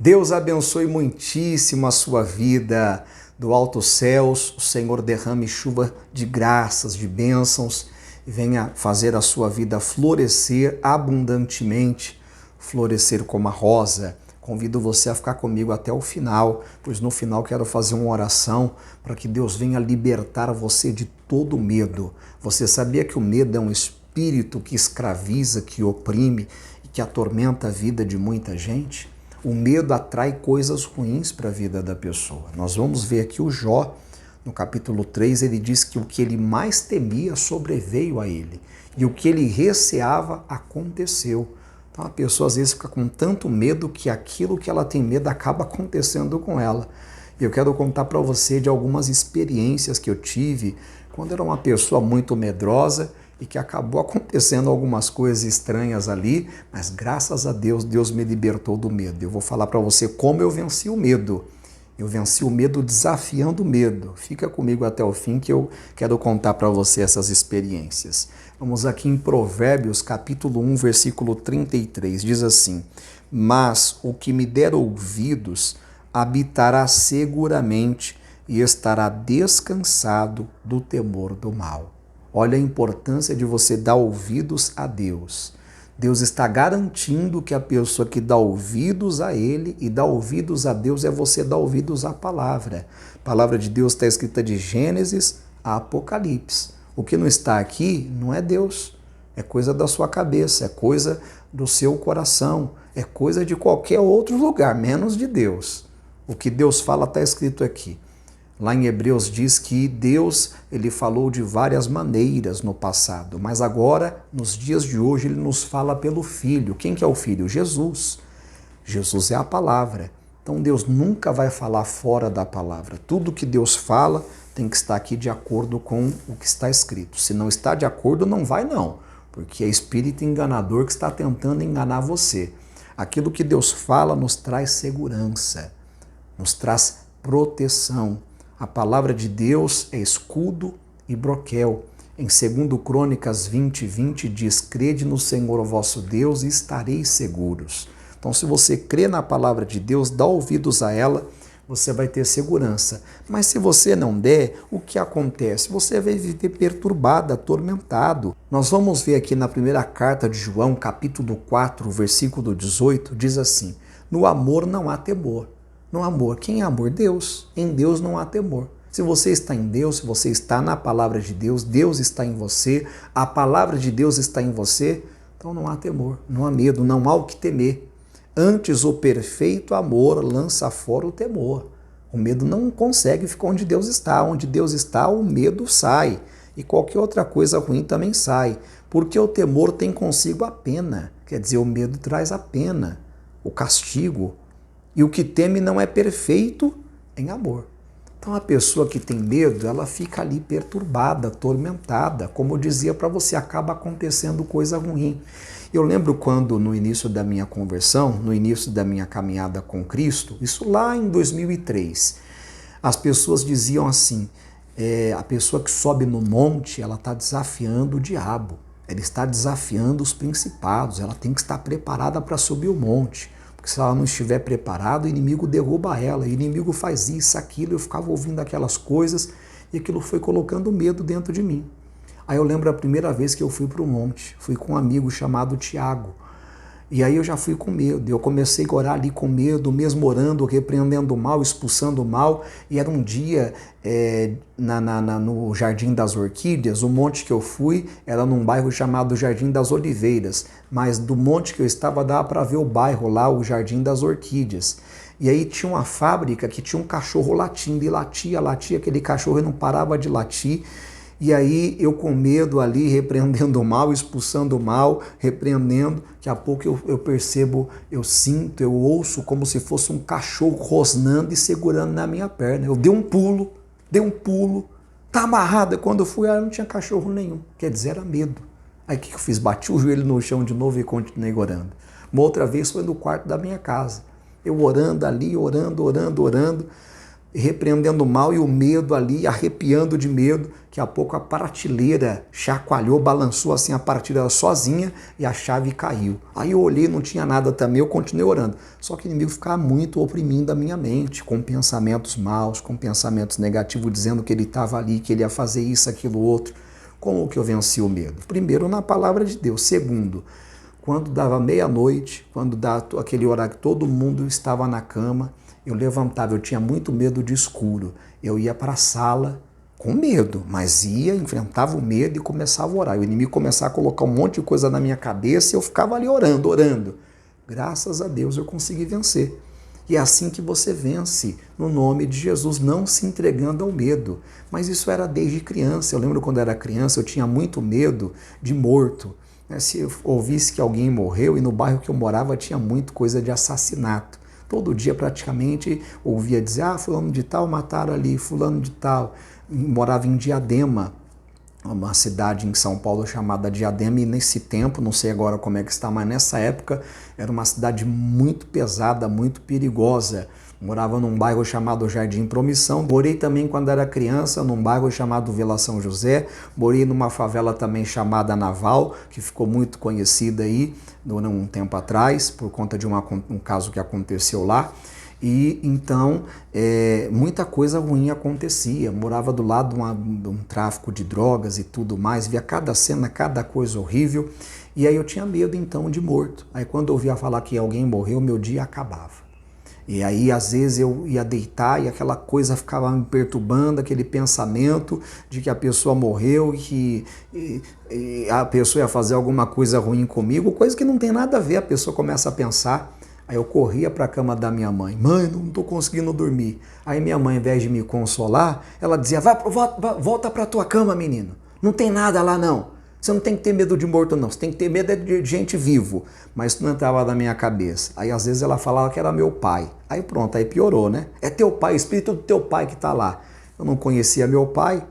Deus abençoe muitíssimo a sua vida. Do alto céus, o Senhor derrame chuva de graças, de bênçãos e venha fazer a sua vida florescer abundantemente, florescer como a rosa. Convido você a ficar comigo até o final, pois no final quero fazer uma oração para que Deus venha libertar você de todo medo. Você sabia que o medo é um espírito que escraviza, que oprime e que atormenta a vida de muita gente? O medo atrai coisas ruins para a vida da pessoa. Nós vamos ver aqui o Jó, no capítulo 3, ele diz que o que ele mais temia sobreveio a ele, e o que ele receava aconteceu. Então a pessoa às vezes fica com tanto medo que aquilo que ela tem medo acaba acontecendo com ela. E eu quero contar para você de algumas experiências que eu tive quando eu era uma pessoa muito medrosa e que acabou acontecendo algumas coisas estranhas ali, mas graças a Deus, Deus me libertou do medo. Eu vou falar para você como eu venci o medo. Eu venci o medo desafiando o medo. Fica comigo até o fim que eu quero contar para você essas experiências. Vamos aqui em Provérbios, capítulo 1, versículo 33. Diz assim: "Mas o que me der ouvidos habitará seguramente e estará descansado do temor do mal." Olha a importância de você dar ouvidos a Deus. Deus está garantindo que a pessoa que dá ouvidos a Ele e dá ouvidos a Deus é você dar ouvidos à palavra. A palavra de Deus está escrita de Gênesis a Apocalipse. O que não está aqui não é Deus, é coisa da sua cabeça, é coisa do seu coração, é coisa de qualquer outro lugar, menos de Deus. O que Deus fala está escrito aqui. Lá em Hebreus diz que Deus, ele falou de várias maneiras no passado, mas agora, nos dias de hoje, ele nos fala pelo Filho. Quem que é o Filho? Jesus. Jesus é a palavra. Então Deus nunca vai falar fora da palavra. Tudo que Deus fala tem que estar aqui de acordo com o que está escrito. Se não está de acordo, não vai não, porque é espírito enganador que está tentando enganar você. Aquilo que Deus fala nos traz segurança, nos traz proteção. A palavra de Deus é escudo e broquel. Em 2 Crônicas 20:20 diz: "Crede no Senhor, o vosso Deus, e estareis seguros." Então, se você crê na palavra de Deus, dá ouvidos a ela, você vai ter segurança. Mas se você não der, o que acontece? Você vai viver perturbado, atormentado. Nós vamos ver aqui na primeira carta de João, capítulo 4, versículo 18, diz assim: "No amor não há temor." No amor, quem é amor? Deus. Em Deus não há temor. Se você está em Deus, se você está na palavra de Deus, Deus está em você, a palavra de Deus está em você, então não há temor, não há medo, não há o que temer. Antes, o perfeito amor lança fora o temor. O medo não consegue ficar onde Deus está. Onde Deus está, o medo sai. E qualquer outra coisa ruim também sai. Porque o temor tem consigo a pena. Quer dizer, o medo traz a pena, o castigo. E o que teme não é perfeito em amor. Então a pessoa que tem medo, ela fica ali perturbada, atormentada. Como eu dizia para você, acaba acontecendo coisa ruim. Eu lembro quando no início da minha conversão, no início da minha caminhada com Cristo, isso lá em 2003, as pessoas diziam assim: a pessoa que sobe no monte, ela está desafiando o diabo, ela está desafiando os principados, ela tem que estar preparada para subir o monte. Porque se ela não estiver preparada, o inimigo derruba ela, o inimigo faz isso, aquilo. Eu ficava ouvindo aquelas coisas e aquilo foi colocando medo dentro de mim. Aí eu lembro a primeira vez que eu fui para o monte, fui com um amigo chamado Tiago. E aí eu já fui com medo, eu comecei a orar ali com medo, mesmo orando, repreendendo o mal, expulsando o mal. E era um dia no Jardim das Orquídeas. O monte que eu fui era num bairro chamado Jardim das Oliveiras, mas do monte que eu estava dava para ver o bairro lá, o Jardim das Orquídeas. E aí tinha uma fábrica que tinha um cachorro latindo, e latia, aquele cachorro não parava de latir. E aí eu com medo ali, repreendendo o mal, expulsando o mal, repreendendo, daqui a pouco eu percebo, eu sinto, eu ouço como se fosse um cachorro rosnando e segurando na minha perna. Eu dei um pulo, tá amarrado. Quando eu fui, não tinha cachorro nenhum, quer dizer, era medo. Aí o que eu fiz? Bati o joelho no chão de novo e continuei orando. Uma outra vez foi no quarto da minha casa, eu orando ali, orando. repreendendo o mal e o medo ali, arrepiando de medo. Daqui a pouco a prateleira chacoalhou, balançou assim a prateleira sozinha e a chave caiu. Aí eu olhei, não tinha nada também, eu continuei orando. Só que o inimigo ficava muito oprimindo a minha mente, com pensamentos maus, com pensamentos negativos, dizendo que ele estava ali, que ele ia fazer isso, aquilo, outro. Como que eu venci o medo? Primeiro, na palavra de Deus. Segundo, quando dava meia-noite, quando dava aquele horário que todo mundo estava na cama, eu levantava, eu tinha muito medo de escuro. Eu ia para a sala com medo, mas ia, enfrentava o medo e começava a orar. O inimigo começava a colocar um monte de coisa na minha cabeça e eu ficava ali orando. Graças a Deus eu consegui vencer. E é assim que você vence, no nome de Jesus, não se entregando ao medo. Mas isso era desde criança. Eu lembro quando eu era criança, eu tinha muito medo de morto. Se eu ouvisse que alguém morreu, e no bairro que eu morava tinha muito coisa de assassinato. Todo dia praticamente ouvia dizer, fulano de tal mataram ali, fulano de tal. Morava em Diadema, uma cidade em São Paulo chamada Diadema, e nesse tempo, não sei agora como é que está, mas nessa época era uma cidade muito pesada, muito perigosa. Morava num bairro chamado Jardim Promissão. Morei também quando era criança num bairro chamado Vila São José. Morei numa favela também chamada Naval, que ficou muito conhecida aí um tempo atrás, por conta de um caso que aconteceu lá. E então muita coisa ruim acontecia. Morava do lado de um tráfico de drogas e tudo mais. Via cada cena, cada coisa horrível. E aí eu tinha medo então de morto. Aí quando eu ouvia falar que alguém morreu, meu dia acabava. E aí, às vezes, eu ia deitar e aquela coisa ficava me perturbando, aquele pensamento de que a pessoa morreu e a pessoa ia fazer alguma coisa ruim comigo, coisa que não tem nada a ver, a pessoa começa a pensar. Aí eu corria para a cama da minha mãe. Mãe, não estou conseguindo dormir. Aí minha mãe, ao invés de me consolar, ela dizia, volta para a tua cama, menino. Não tem nada lá, não. Você não tem que ter medo de morto, não. Você tem que ter medo de gente vivo. Mas isso não entrava na minha cabeça. Aí, às vezes, ela falava que era meu pai. Aí, pronto, aí piorou, né? É teu pai, o espírito do teu pai que está lá. Eu não conhecia meu pai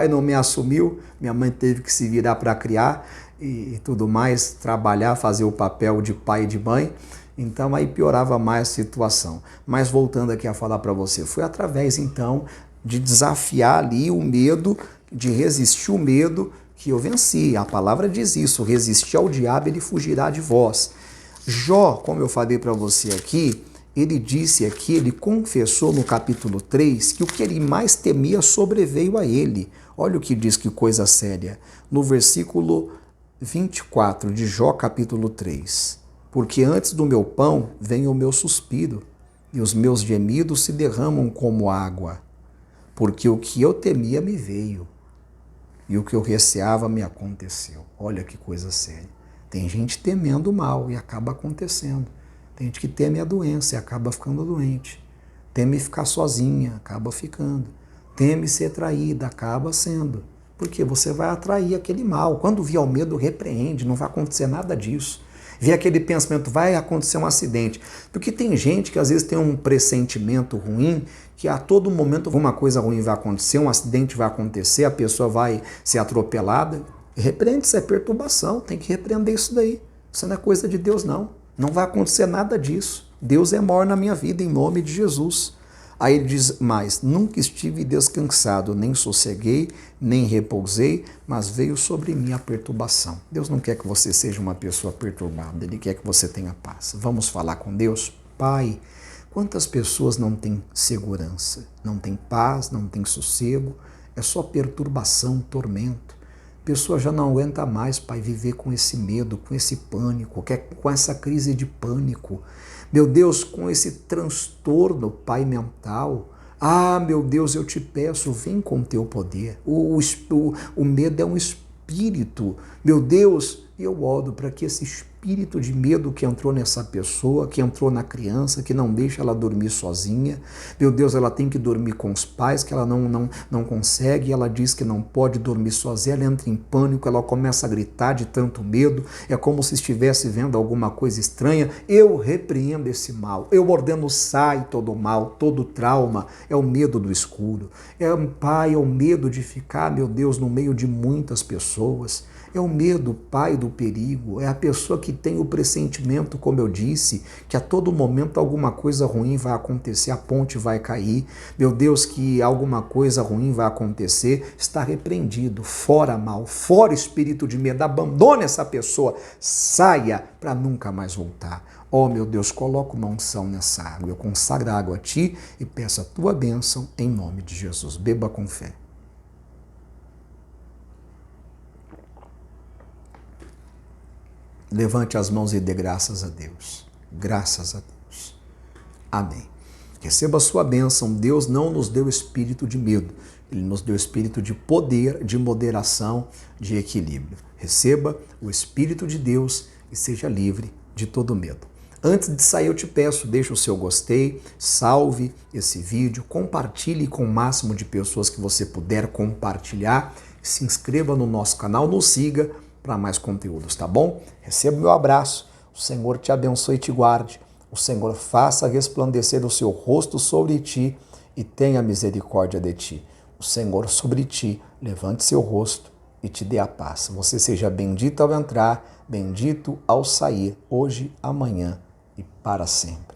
não me assumiu, minha mãe teve que se virar para criar e tudo mais, trabalhar, fazer o papel de pai e de mãe. Então, aí piorava mais a situação. Mas, voltando aqui a falar para você, foi através, então, de desafiar ali o medo, de resistir o medo, que eu venci. A palavra diz isso, resistir ao diabo, ele fugirá de vós. Jó, como eu falei para você aqui, ele disse aqui, ele confessou no capítulo 3, que o que ele mais temia sobreveio a ele. Olha o que diz, que coisa séria. No versículo 24 de Jó, capítulo 3. Porque antes do meu pão vem o meu suspiro, e os meus gemidos se derramam como água. Porque o que eu temia me veio. E o que eu receava me aconteceu. Olha que coisa séria. Tem gente temendo o mal e acaba acontecendo. Tem gente que teme a doença e acaba ficando doente. Teme ficar sozinha, acaba ficando. Teme ser traída, acaba sendo. Porque você vai atrair aquele mal. Quando vier o medo, repreende, não vai acontecer nada disso. Vê aquele pensamento, vai acontecer um acidente. Porque tem gente que às vezes tem um pressentimento ruim, que a todo momento alguma coisa ruim vai acontecer, um acidente vai acontecer, a pessoa vai ser atropelada. Repreende, isso é perturbação, tem que repreender isso daí. Isso não é coisa de Deus, não. Não vai acontecer nada disso. Deus é maior na minha vida, em nome de Jesus. Aí ele diz mais, nunca estive descansado, nem sosseguei, nem repousei, mas veio sobre mim a perturbação. Deus não quer que você seja uma pessoa perturbada, Ele quer que você tenha paz. Vamos falar com Deus? Pai, quantas pessoas não têm segurança, não têm paz, não têm sossego, é só perturbação, tormento. A pessoa já não aguenta mais, Pai, viver com esse medo, com esse pânico, com essa crise de pânico. Meu Deus, com esse transtorno, Pai, mental. Meu Deus, eu te peço, vem com o teu poder. O medo é um espírito. Meu Deus, eu oro para que esse espírito de medo que entrou nessa pessoa, que entrou na criança, que não deixa ela dormir sozinha. Meu Deus, ela tem que dormir com os pais, que ela não consegue, ela diz que não pode dormir sozinha, ela entra em pânico, ela começa a gritar de tanto medo, é como se estivesse vendo alguma coisa estranha. Eu repreendo esse mal, eu ordeno, sai todo mal, todo trauma, é o medo do escuro. Pai, é o medo de ficar, meu Deus, no meio de muitas pessoas. É o medo, pai do perigo, é a pessoa que tem o pressentimento, como eu disse, que a todo momento alguma coisa ruim vai acontecer, a ponte vai cair. Meu Deus, que alguma coisa ruim vai acontecer, está repreendido. Fora mal, fora espírito de medo, abandone essa pessoa, saia para nunca mais voltar. Oh, meu Deus, coloca uma unção nessa água. Eu consagro a água a ti e peço a tua bênção em nome de Jesus. Beba com fé. Levante as mãos e dê graças a Deus. Graças a Deus. Amém. Receba a sua bênção. Deus não nos deu espírito de medo. Ele nos deu espírito de poder, de moderação, de equilíbrio. Receba o Espírito de Deus e seja livre de todo medo. Antes de sair, eu te peço, deixa o seu gostei, salve esse vídeo, compartilhe com o máximo de pessoas que você puder compartilhar, se inscreva no nosso canal, nos siga para mais conteúdos, tá bom? Receba o meu abraço, o Senhor te abençoe e te guarde, o Senhor faça resplandecer o seu rosto sobre ti e tenha misericórdia de ti. O Senhor sobre ti levante seu rosto e te dê a paz. Você seja bendito ao entrar, bendito ao sair, hoje, amanhã e para sempre.